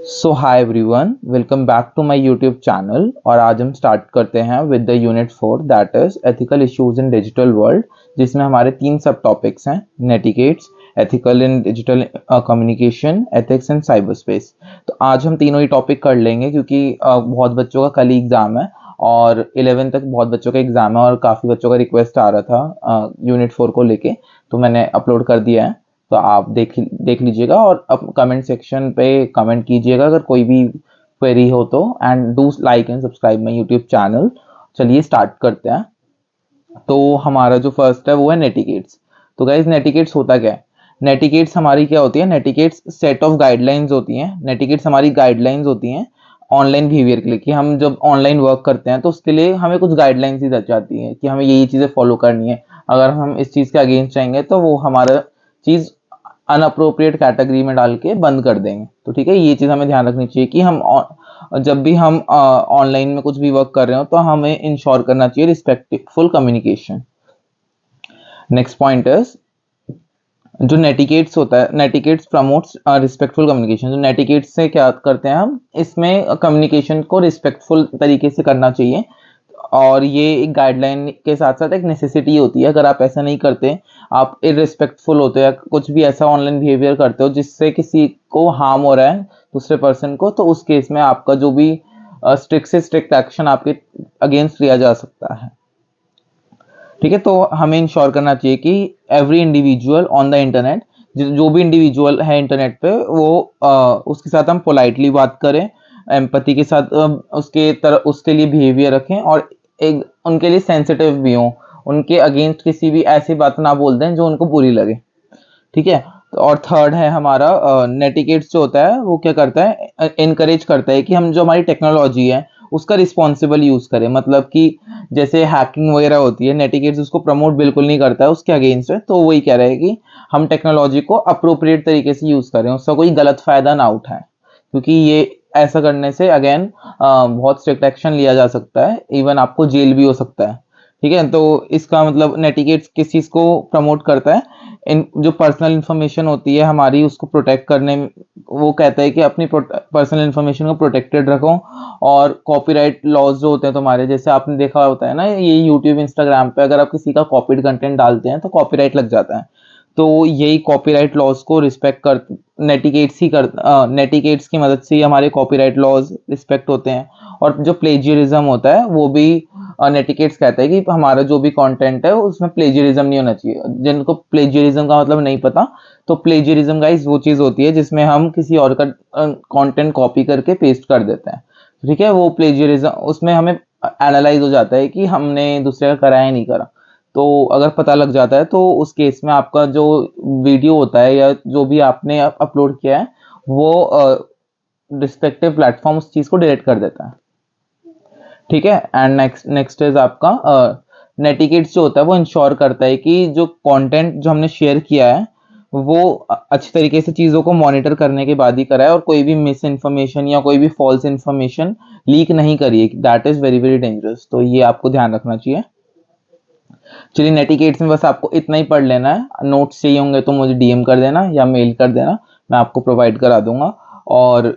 So hi everyone, welcome back to my YouTube channel. और आज हम स्टार्ट करते हैं with the unit 4 that is ethical issues in digital world, जिसमें हमारे 3 सब टॉपिक्स हैं: netiquettes, ethical in digital communication, ethics in cyber space. तो आज हम तीनों ही टॉपिक कर लेंगे क्योंकि बहुत बच्चों का कल ही एग्जाम है और 11 तक बहुत बच्चों का एग्जाम है और काफ़ी बच्चों का रिक्वेस्ट आ रहा था यूनिट 4 को लेके, तो मैंने अपलोड कर दिया है। तो आप देख लीजिएगा और अब कमेंट सेक्शन पे कमेंट कीजिएगा अगर कोई भी क्वेरी हो तो। And do like and subscribe my YouTube channel. चलिए स्टार्ट करते हैं। तो हमारा जो फर्स्ट है वो है नेटिकेट्स। तो गाइज नेटिकेट्स होता क्या है? नेटिकेट्स हमारी क्या होती है? नेटिकेट्स सेट ऑफ गाइडलाइंस होती हैं। नेटिकेट्स हमारी गाइडलाइंस होती हैं ऑनलाइन बिहेवियर के लिए, कि हम जब ऑनलाइन वर्क करते हैं तो उसके लिए हमें कुछ गाइडलाइंस दी जाती हैं कि हमें यही चीज़ें फॉलो करनी है। अगर हम इस चीज़ के अगेंस्ट जाएंगे तो वो हमारा चीज़ अनअप्रोप्रिएट कैटेगरी में डाल के बंद कर देंगे। तो ठीक है, ये चीज़ हमें ध्यान रखनी चाहिए कि हम जब भी हम ऑनलाइन में कुछ भी वर्क कर रहे हो तो हमें इंश्योर करना चाहिए respectful communication. Next point is जो नेटिकेट्स होता है, नेटिकेट्स प्रमोट्स रिस्पेक्टफुल कम्युनिकेशन। जो नेटिकेट्स से क्या करते हैं हम, इसमें कम्युनिकेशन को रिस्पेक्टफुल तरीके से करना चाहिए और ये एक गाइडलाइन के साथ साथ एक नेसेसिटी होती है। अगर आप ऐसा नहीं करते, आप इररिस्पेक्टफुल होते हो या कुछ भी ऐसा ऑनलाइन बिहेवियर करते हो जिससे किसी को हार्म हो रहा है दूसरे पर्सन को, तो उस केस में आपका जो भी स्ट्रिक्ट से स्ट्रिक्ट एक्शन आपके अगेंस्ट लिया जा सकता है। ठीक है, तो हमें इंश्योर करना चाहिए कि every individual on the internet, जो भी इंडिविजुअल है इंटरनेट पे, वो उसके साथ हम पोलाइटली बात करें, एम्पैथी के साथ उसके लिए बिहेवियर रखें और एक उनके लिए सेंसिटिव भी हों, उनके अगेंस्ट किसी भी ऐसी बात ना बोल दें जो उनको बुरी लगे। ठीक है, तो और थर्ड है हमारा नेटिकेट्स जो होता है वो क्या करता है, इनकरेज करता है कि हम जो हमारी टेक्नोलॉजी है उसका रिस्पॉन्सिबल यूज करें। मतलब कि जैसे हैकिंग वगैरह होती है, नेटिकेट्स उसको प्रमोट बिल्कुल नहीं करता है, उसके अगेंस्ट है। तो वही कह रहा है कि हम टेक्नोलॉजी को अप्रोप्रिएट तरीके से यूज करें, उसका कोई गलत फायदा ना उठाएं, क्योंकि ये ऐसा करने से अगेन बहुत स्ट्रिक्ट एक्शन लिया जा सकता है, इवन आपको जेल भी हो सकता है। ठीक है, तो इसका मतलब नेटिकेट्स किस चीज़ को प्रमोट करता है? इन जो पर्सनल इन्फॉर्मेशन होती है हमारी उसको प्रोटेक्ट करने में, वो कहता है कि अपनी पर्सनल इन्फॉर्मेशन को प्रोटेक्टेड रखो। और कॉपीराइट लॉज जो होते हैं तुम्हारे, जैसे आपने देखा होता है ना, ये यूट्यूब इंस्टाग्राम पे अगर आप किसी का कॉपीड कंटेंट डालते हैं तो कॉपीराइट लग जाता है। तो यही कॉपीराइट लॉज को रिस्पेक्ट कर नेटिकेट्स की मदद से ही हमारे कॉपीराइट लॉज रिस्पेक्ट होते हैं। और जो प्लेजियरिज्म होता है वो भी नेटिकेट्स कहता है कि हमारा जो भी कंटेंट है उसमें प्लेजियरिज्म नहीं होना चाहिए। जिनको प्लेजियरिज्म का मतलब नहीं पता, तो प्लेजियरिज्म गाइस वो चीज़ होती है जिसमें हम किसी और का कंटेंट कॉपी करके पेस्ट कर देते हैं। ठीक है, वो प्लेजियरिज्म, उसमें हमें एनालाइज हो जाता है कि हमने दूसरे का करा है नहीं करा। तो अगर पता लग जाता है तो उस केस में आपका जो वीडियो होता है या जो भी आपने अपलोड किया है वो रिस्पेक्टिव प्लेटफॉर्म उस चीज़ को डिलीट कर देता है। ठीक है, एंड नेक्स्ट इज आपका नेटिकेट्स जो होता है वो इंश्योर करता है कि जो कंटेंट जो हमने शेयर किया है वो अच्छी तरीके से चीज़ों को मॉनिटर करने के बाद ही करा है और कोई भी मिस इन्फॉर्मेशन या कोई भी फॉल्स इन्फॉर्मेशन लीक नहीं करी है। That is very very dangerous, तो ये आपको ध्यान रखना चाहिए। चलिए, नेटिकेट्स में बस आपको इतना ही पढ़ लेना है। नोट्स चाहिए होंगे तो मुझे डीएम कर देना या मेल कर देना, मैं आपको प्रोवाइड करा दूंगा। और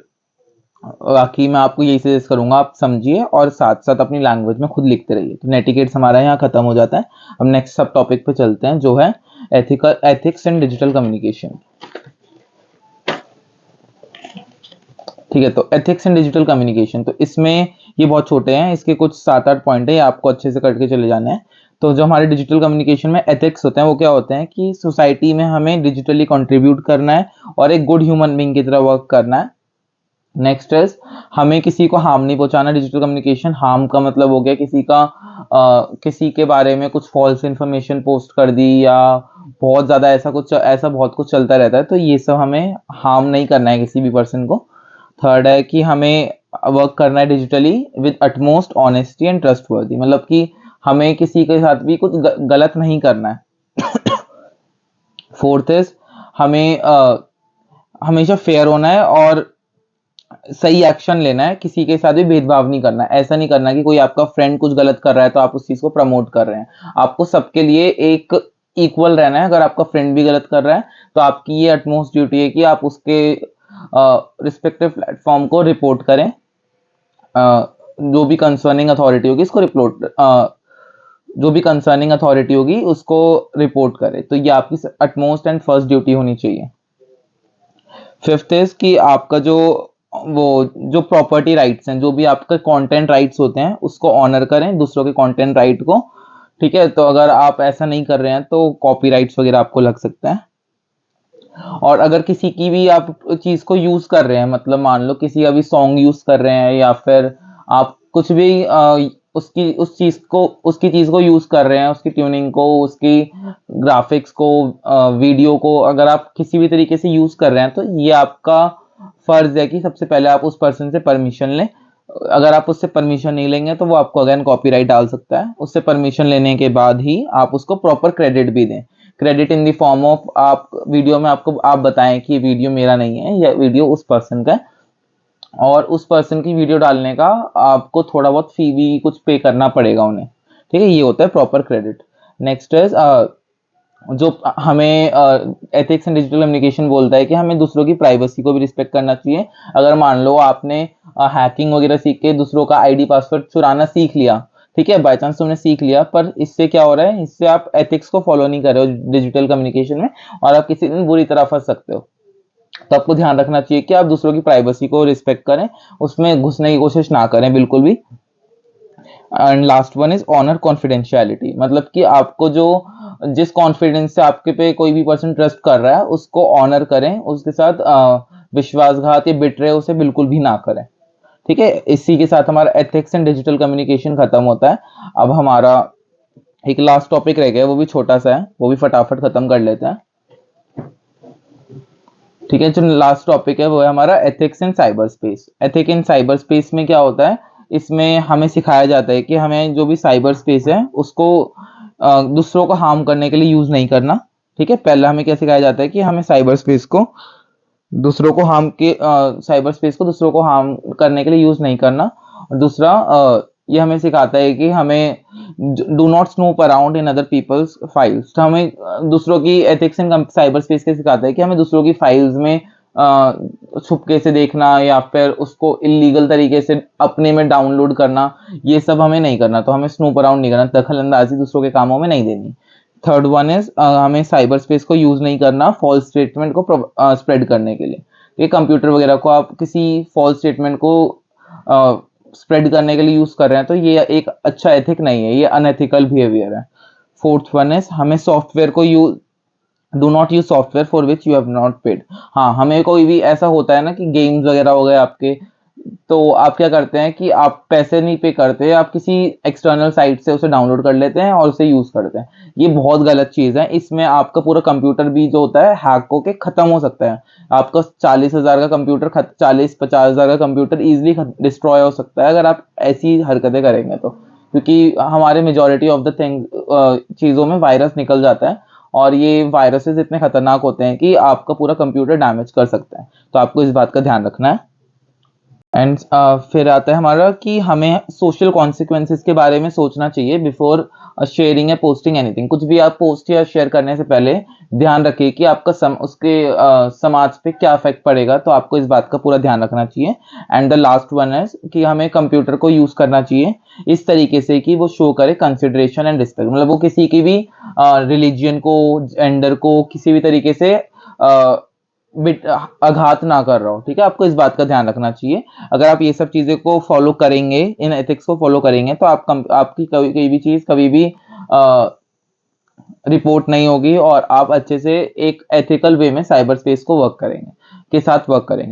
बाकी मैं आपको यही सजेस्ट करूंगा, आप समझिए और साथ साथ अपनी लैंग्वेज में खुद लिखते रहिए। तो नेटिकेट्स हमारा यहाँ खत्म हो जाता है। अब नेक्स्ट सब टॉपिक पे चलते हैं जो है एथिक्स एंड डिजिटल कम्युनिकेशन। ठीक है, तो एथिक्स एंड डिजिटल कम्युनिकेशन, तो इसमें ये बहुत छोटे हैं, इसके कुछ 7-8 पॉइंट है, ये आपको अच्छे से करके चले जाने हैं। तो जो हमारे डिजिटल कम्युनिकेशन में एथिक्स होते हैं वो क्या होते हैं कि सोसाइटी में हमें डिजिटली कंट्रीब्यूट करना है और एक गुड ह्यूमन बीइंग की तरह वर्क करना है। नेक्स्ट इज हमें किसी को हार्म नहीं पहुंचाना। डिजिटल कम्युनिकेशन हार्म का मतलब हो गया किसी के बारे में कुछ फॉल्स इन्फॉर्मेशन पोस्ट कर दी या बहुत ज़्यादा ऐसा बहुत कुछ चलता रहता है, तो ये सब हमें हार्म नहीं करना है किसी भी पर्सन को। थर्ड है कि हमें वर्क करना है digitally with utmost honesty and trustworthy, मतलब कि हमें किसी के साथ भी कुछ गलत नहीं करना है। फोर्थ इज हमें हमेशा फेयर होना है और सही एक्शन लेना है, किसी के साथ भी भेदभाव नहीं करना है। ऐसा नहीं करना कि कोई आपका फ्रेंड कुछ गलत कर रहा है तो आप उस चीज़ को प्रमोट कर रहे हैं। आपको सबके लिए एक इक्वल रहना है। अगर आपका फ्रेंड भी गलत कर रहा है तो आपकी ये अटमोस्ट ड्यूटी है कि आप उसके रिस्पेक्टिव प्लेटफॉर्म को रिपोर्ट करें, जो भी कंसर्निंग अथॉरिटी होगी इसको रिपोर्ट जो भी कंसर्निंग अथॉरिटी होगी उसको रिपोर्ट करे। तो ये आपकी अटमोस्ट एंड फर्स्ट ड्यूटी होनी चाहिए। फिफ्थ इज कि आपका जो प्रॉपर्टी राइट्स हैं, जो भी आपके कंटेंट राइट्स होते हैं उसको ऑनर करें, दूसरों के कंटेंट राइट को। ठीक है, तो अगर आप ऐसा नहीं कर रहे हैं तो कॉपीराइट्स वगैरह आपको लग सकता है। और अगर किसी की भी आप चीज को यूज कर रहे हैं, मतलब मान लो किसी का भी सॉन्ग यूज कर रहे हैं या फिर आप कुछ भी उसकी चीज को यूज कर रहे हैं, उसकी ट्यूनिंग को, उसकी ग्राफिक्स को, वीडियो को अगर आप किसी भी तरीके से यूज कर रहे हैं, तो ये आपका फर्ज है कि सबसे पहले आप उस पर्सन से परमिशन लें। अगर आप उससे परमिशन नहीं लेंगे तो वो आपको अगेन कॉपीराइट डाल सकता है। उससे परमिशन लेने के बाद ही आप उसको प्रॉपर क्रेडिट भी दें। Credit in the form of आप वीडियो में आप बताएं कि वीडियो मेरा नहीं है, या वीडियो उस पर्सन का है, और उस पर्सन की वीडियो डालने का आपको थोड़ा बहुत फी भी कुछ पे करना पड़ेगा उन्हें। ठीक है, ये होता है प्रॉपर क्रेडिट। नेक्स्ट इज जो हमें एथिक्स एंड डिजिटल कम्युनिकेशन बोलता है कि हमें दूसरों की प्राइवेसी को भी रिस्पेक्ट करना चाहिए। अगर मान लो आपने हैकिंग वगैरह सीख के दूसरों का आईडी पासवर्ड चुराना सीख लिया, ठीक है, बाय चांस तुमने सीख लिया, पर इससे क्या हो रहा है, इससे आप एथिक्स को फॉलो नहीं कर रहे हो डिजिटल कम्युनिकेशन में, और आप किसी दिन बुरी तरह फंस सकते हो। तो आपको ध्यान रखना चाहिए कि आप दूसरों की प्राइवेसी को रिस्पेक्ट करें, उसमें घुसने की कोशिश ना करें बिल्कुल भी। And last one is honour confidentiality, मतलब कि आपको जिस कॉन्फिडेंस से आपके पे कोई भी पर्सन ट्रस्ट कर रहा है उसको ऑनर करें, उसके साथ विश्वासघात या बिट्रे उसे बिल्कुल भी ना करें। ठीक है, इसी के साथ हमारा एथिक्स एंड डिजिटल कम्युनिकेशन खत्म होता है। अब हमारा एक लास्ट टॉपिक रह गया, वो भी छोटा सा है, वो भी फटाफट खत्म कर लेते हैं। ठीक है, जो लास्ट टॉपिक है वो है हमारा ethics in cyber space. Ethic in cyber space में क्या होता है, इसमें हमें सिखाया जाता है कि हमें जो भी साइबर स्पेस है उसको दूसरों को हार्म करने के लिए यूज नहीं करना। ठीक है, पहला हमें क्या सिखाया जाता है कि हमें साइबर स्पेस को दूसरों को साइबर स्पेस को दूसरों को हार्म करने के लिए यूज नहीं करना। और दूसरा ये हमें सिखाता है कि हमें do not snoop around in other people's files. तो हमें दूसरों की एथिक्स इन साइबर स्पेस के सिखाता है कि हमें दूसरों की फाइल्स में छुपके से देखना या फिर उसको इलीगल तरीके से अपने में डाउनलोड करना, ये सब हमें नहीं करना। तो हमें स्नूप अराउंड नहीं करना, दखल अंदाजी दूसरों के कामों में नहीं देनी। थर्ड वन इज हमें साइबर स्पेस को यूज नहीं करना फॉल्स स्टेटमेंट को स्प्रेड करने के लिए। ये कंप्यूटर वगैरह को आप किसी फॉल्स स्टेटमेंट को स्प्रेड करने के लिए यूज कर रहे हैं तो ये एक अच्छा एथिक नहीं है, ये अनएथिकल बिहेवियर है। फोर्थ वन इज हमें सॉफ्टवेयर को use do not use software for which you have not paid. हाँ, हमें कोई भी ऐसा होता है ना कि गेम्स वगैरह हो गए आपके, तो आप क्या करते हैं कि आप पैसे नहीं पे करते, आप किसी एक्सटर्नल साइट से उसे डाउनलोड कर लेते हैं और उसे यूज करते हैं। ये बहुत गलत चीज है, इसमें आपका पूरा कंप्यूटर भी जो होता है हैक होके खत्म हो सकता है। आपका 40,000 का कंप्यूटर 40-50,000 का कंप्यूटर इजिली डिस्ट्रॉय हो सकता है अगर आप ऐसी हरकतें करेंगे तो, क्योंकि हमारे मेजोरिटी ऑफ द थिंग चीजों में वायरस निकल जाता है, और ये वायरसेस इतने खतरनाक होते हैं कि आपका पूरा कंप्यूटर डैमेज कर सकता है। तो आपको इस बात का ध्यान रखना है। एंड फिर आता है हमारा कि हमें सोशल कॉन्सिक्वेंसेस के बारे में सोचना चाहिए बिफोर शेयरिंग या पोस्टिंग एनीथिंग। कुछ भी आप पोस्ट या शेयर करने से पहले ध्यान रखिए कि आपका उसके समाज पे क्या इफेक्ट पड़ेगा, तो आपको इस बात का पूरा ध्यान रखना चाहिए। एंड द लास्ट वन है कि हमें कंप्यूटर को यूज करना चाहिए इस तरीके से कि वो शो करे कंसिडरेशन एंड रिस्पेक्ट, मतलब वो किसी की भी रिलीजियन को, जेंडर को किसी भी तरीके से आघात ना कर रहा हो। ठीक है, आपको इस बात का ध्यान रखना चाहिए। अगर आप ये सब चीजें को फॉलो करेंगे, इन एथिक्स को फॉलो करेंगे, तो आपकी कोई भी चीज कभी भी रिपोर्ट नहीं होगी और आप अच्छे से एक एथिकल वे में साइबर स्पेस को वर्क करेंगे।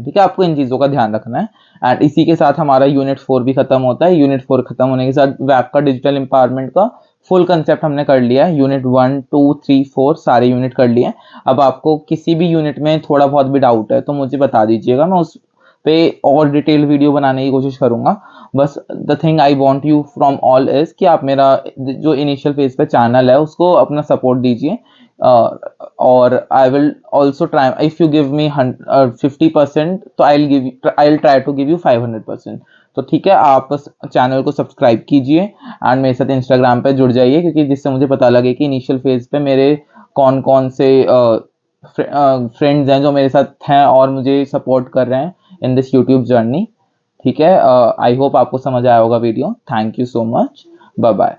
ठीक है, आपको इन चीजों का ध्यान रखना है। एंड इसी के साथ हमारा यूनिट 4 भी खत्म होता है। यूनिट 4 खत्म होने के साथ वेब का डिजिटल एम्पावरमेंट का फुल कंसेप्ट हमने कर लिया है। यूनिट 1, 2, 3, 4 सारे यूनिट कर लिए। अब आपको किसी भी यूनिट में थोड़ा बहुत भी डाउट है तो मुझे बता दीजिएगा, मैं उस पे और डिटेल वीडियो बनाने की कोशिश करूंगा। बस the thing I want you from all is कि आप मेरा जो इनिशियल फेज पे चैनल है उसको अपना सपोर्ट दीजिए, और I will also try, if you give me 50% तो I will try to give you 500%। तो ठीक है, आप चैनल को सब्सक्राइब कीजिए एंड मेरे साथ इंस्टाग्राम पे जुड़ जाइए, क्योंकि जिससे मुझे पता लगे कि इनिशियल फेज पे मेरे कौन कौन से फ्रेंड्स हैं जो मेरे साथ हैं और मुझे सपोर्ट कर रहे हैं इन दिस यूट्यूब जर्नी। ठीक है, आई होप आपको समझ आया होगा video. Thank you so much, bye bye.